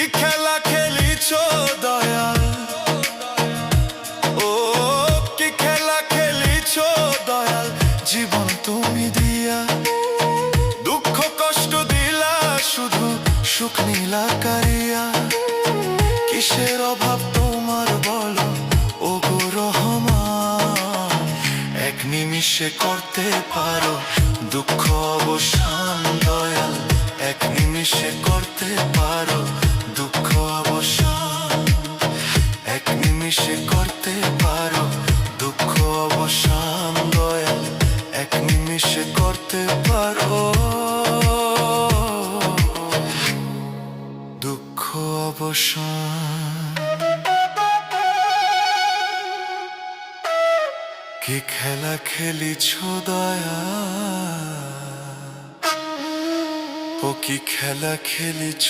কি খেলা খেলিছ দয়াল, ও কি খেলা খেলিছ দয়াল, জীবন তুমি দিয়া দুঃখ কষ্ট দিলা, শুধু সুখ নীলা কারিয়া। কিসের অভাব তোমার বলো ও গো রহমান, এক নিমিষে করতে পারো দুঃখ অবসান দয়াল, এক নিমিষে করতে পারো দুঃখ অবসান, এক নিমিষে করতে পারো দুঃখ অবসান দয়াল, এক নিমিষে করতে পারো দুঃখ অবসান। কি খেলা খেলিছ দয়াল, ও কি খেলা খেলিছ।